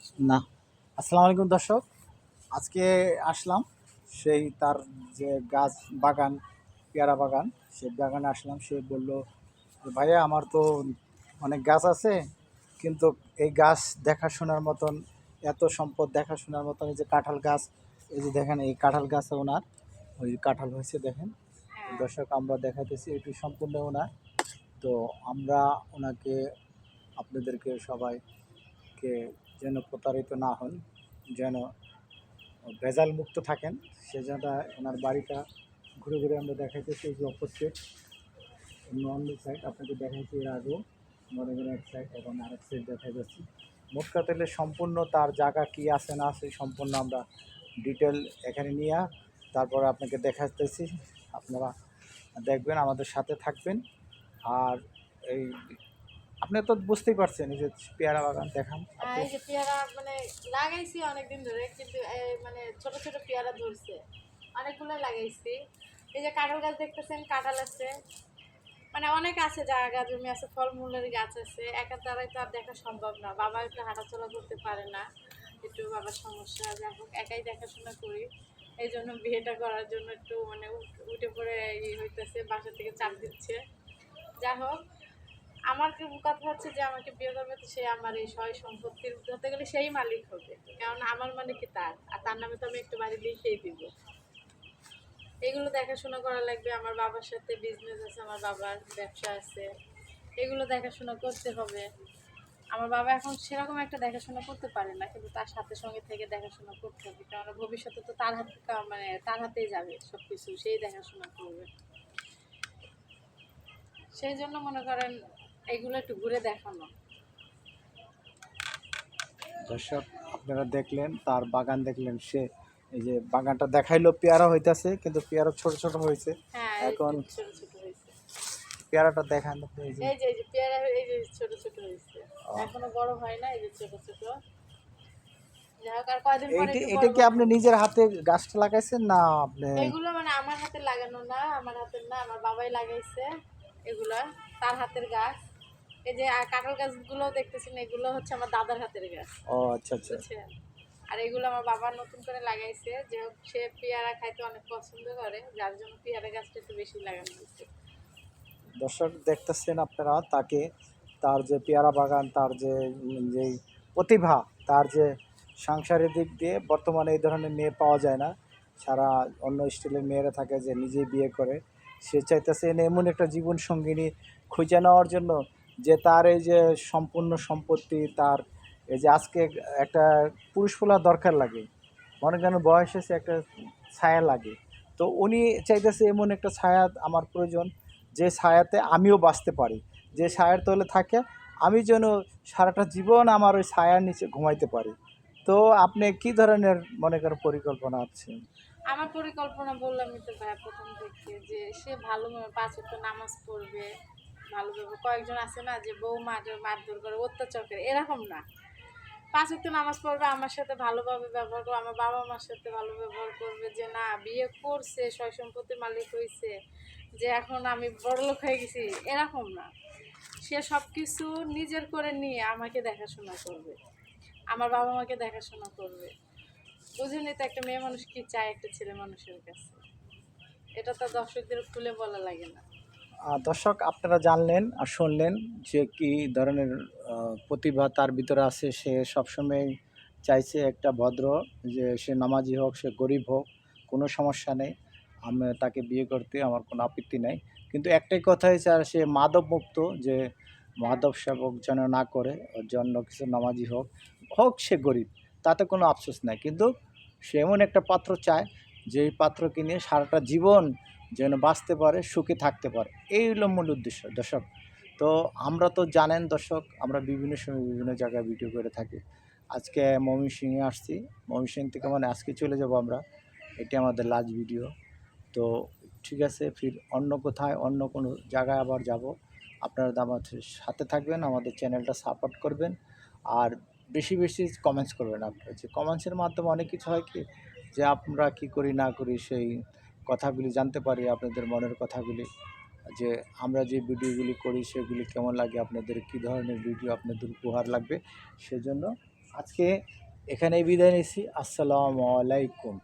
না। আসসালামু আলাইকুম দর্শক, আজকে আসলাম সেই তার যে গাছ বাগান, পেয়ারা বাগান, সেই বাগানে আসলাম। সে বলল যে ভাইয়া আমার তো অনেক গাছ আছে, কিন্তু এই গাছ দেখাশোনার মতন, এত সম্পদ দেখাশোনার মতন, এই যে কাঁঠাল গাছ, এই যে দেখেন এই কাঁঠাল গাছে ওনার ওই কাঁঠাল হয়েছে দেখেন দর্শক, আমরা দেখাইতেছি এটি সম্পূর্ণ ওনার। তো আমরা ওনাকে, আপনাদেরকে সবাইকে যেন প্রতারিত না হন, যেন ভেজাল মুক্ত থাকেন, সেজন্য ওনার বাড়িটা ঘুরে ঘুরে আমরা দেখাইতেছি। এই যে অপোজিট অন্য সাইড আপনাকে দেখাইছি এর আগেও, মনে করেন এক সাইড এবং আরেক সাইড দেখা যাচ্ছে। মোট কথা হলে সম্পূর্ণ তার জায়গা কী আছে না আছে সম্পূর্ণ আমরা ডিটেল এখানে নিয়ে তারপরে আপনাকে দেখাতেছি। আপনারা দেখবেন, আমাদের সাথে থাকবেন। আর এই আপনি তো বুঝতেই পারছেন, এই যে পেয়ারা বাগান দেখান আপনি। এই যে পেয়ারা মানে লাগাইছি অনেকদিন ধরে, কিন্তু মানে ছোট ছোট পেয়ারা ধরছে, অনেকগুলো লাগাইছি। এই যে কাঁঠাল গাছ দেখতেছেন, কাঁঠাল আছে, মানে অনেক আছে, জায়গা জমি আছে, ফলমূলের গাছ আছে। একা দ্বারাই তো আর দেখা সম্ভব না, বাবা একটু হাঁটাচলা করতে পারে না, একটু বাবার সমস্যা, যাই হোক একাই দেখাশোনা করি। এই জন্য বিয়েটা করার জন্য একটু মানে উঠে পড়ে হইতেছে, বাসা থেকে চাপ দিচ্ছে। যাই হোক, আমার কথা হচ্ছে যে আমাকে বিয়ে করবে, তো সে আমার এই সয় সম্পত্তির ধরতে গেলে সেই মালিক হবে, কারণ আমার মানে কি তার, আর তার নামে তো আমি একটু বাড়ি লিখেই দিব। এগুলো দেখাশোনা করা লাগবে, আমার বাবার সাথে বিজনেস আছে, আমার বাবার ব্যবসা আছে, এগুলো দেখাশোনা করতে হবে। আমার বাবা এখন সেরকম একটা দেখাশোনা করতে পারে না, কিন্তু তার সাথে সঙ্গে থেকে দেখাশোনা করতে হবে, কারণ ভবিষ্যতে তো তার হাতে, মানে তার হাতেই যাবে সব কিছু, সেই দেখাশোনা করবে। সেই জন্য মনে করেন এইগুলো একটু ঘুরে দেখানো। দর্শক, আপনারা দেখলেন তার বাগান, দেখলেন সে এই যে বাগানটা দেখাইলো, পেয়ারা হইতাছে কিন্তু পেয়ারা ছোট ছোট হয়েছে। হ্যাঁ, এখন একটু ছোট ছোট হয়েছে। পেয়ারাটা দেখান আপনি, এই যে এই যে পেয়ারা, এই যে ছোট ছোট হয়েছে, আহ, এখনো বড় হয় না, এই যে ছোট ছোট। যাই হোক, আর কয়দিন পরে এইটা একটু এটা বড় কি বড় আপনি হবে। নিজের হাতে গাছটা লাগাইছেন না আপনি? এগুলো মানে আমার হাতে লাগানো না, আমার হাতের না, আমার বাবাই লাগাইছে এগুলা, তার হাতের গাছ। এই যে কাঁঠাল গাছগুলো দেখতেছেন, এগুলো হচ্ছে আমার দাদার হাতের গাছ, ও আচ্ছা আচ্ছা। বুঝছেন। আর এগুলো আমার বাবা নতুন করে লাগাইছে, যে হোক সে পেয়ারা খাইতে অনেক পছন্দ করে, যার জন্য পেয়ারা গাছটা একটু বেশি লাগানো হয়েছে। দর্শক, দেখতেছেন আপনারা তাকে, তার যে পেয়ারা বাগান, তার যে যেই প্রতিভা, তার যে সাংসারিক দিক দিয়ে বর্তমানে এই ধরনের মেয়ে পাওয়া যায় না। সারা অন্য স্টাইলের মেয়েরা থাকে যে নিজেই বিয়ে করে, সে চাইতেছে এমন একটা জীবন সঙ্গিনী খুঁজে নেওয়ার জন্য, যে তার এই যে সম্পূর্ণ সম্পত্তি, তার এই যে আজকে একটা পুরুষ ফোলা দরকার লাগে, মনে করেন বয়স এসে একটা ছায়া লাগে। তো উনি চাইতেছে এমন একটা ছায়া আমার প্রয়োজন, যে ছায়াতে আমিও বাঁচতে পারি, যে ছায়ার তলে থাকে আমি যেন সারাটা জীবন আমার ওই ছায়ার নিচে ঘুমাইতে পারি। তো আপনি কি ধরনের মনে করেন পরিকল্পনা আছে? আমার পরিকল্পনা বললামই তো ভাইয়া প্রথম থেকে, যে সে ভালো ৫ ওয়াক্ত নামাজ পড়বে, ভালোভাবে, কয়েকজন আছে না যে বউ মারধর করে, অত্যাচার করে, এরকম না। ৫ ওয়াক্ত নামাজ পড়বে, আমার সাথে ভালোভাবে ব্যবহার করবে, আমার বাবা মার সাথে ভালো ব্যবহার করবে, যে না বিয়ে করছে, সয় সম্পত্তির মালিক হয়েছে, যে এখন আমি বড়লোক হয়ে গেছি, এরকম না। সে সব কিছু নিজের করে নিয়ে আমাকে দেখাশোনা করবে, আমার বাবা মাকে দেখাশোনা করবে। বুঝিনি তো একটা মেয়ে মানুষ কি চায় একটা ছেলে মানুষের কাছে, এটা তো দর্শকদের খুলে বলা লাগে না। দর্শক, আপনারা জানলেন আর শুনলেন যে কী ধরনের প্রতিভা তার ভিতরে আছে। সে সবসময় চাইছে একটা ভদ্র, যে সে নামাজি হোক, সে গরিব হোক, কোনো সমস্যা নেই, আমি তাকে বিয়ে করতে আমার কোনো আপত্তি নাই। কিন্তু একটাই কথা হয়েছে, আর সে মাদক মুক্ত, যে হ্যাঁ, মাদক সেবক যেন না করে, ওর জন্য কিছু নামাজি হোক, হোক সে গরিব, তাতে কোনো আফসোস নাই। কিন্তু সে এমন একটা পাত্র চায়, যেই পাত্রকে নিয়ে সারাটা জীবন যেন বাঁচতে পারে, সুখে থাকতে পারে, এই হলো মূল উদ্দেশ্য দর্শক। তো আমরা তো জানেন দর্শক, আমরা বিভিন্ন সময় বিভিন্ন জায়গায় ভিডিও করে থাকি। আজকে ময়মনসিংহে আসছি, ময়মনসিংহ থেকে মানে আজকে চলে যাব আমরা, এটি আমাদের লাস্ট ভিডিও। তো ঠিক আছে, ফির অন্য কোথায় অন্য কোনো জায়গায় আবার যাব। আপনারা আমাদের সাথে থাকবেন, আমাদের চ্যানেলটা সাপোর্ট করবেন, আর বেশি বেশি কমেন্টস করবেন। আপনার যে কমেন্টসের মাধ্যমে অনেক কিছু হয় কি, যে আমরা কি করি না করি সেই কথাগুলি জানতে পারি, আপনাদের মনের কথাগুলি, যে আমরা যে ভিডিওগুলি করি সেগুলি কেমন লাগে আপনাদের, কী ধরনের ভিডিও আপনাদের উপহার লাগবে, সেজন্য আজকে এখানেই বিদায় নিচ্ছি। আসসালামু আলাইকুম।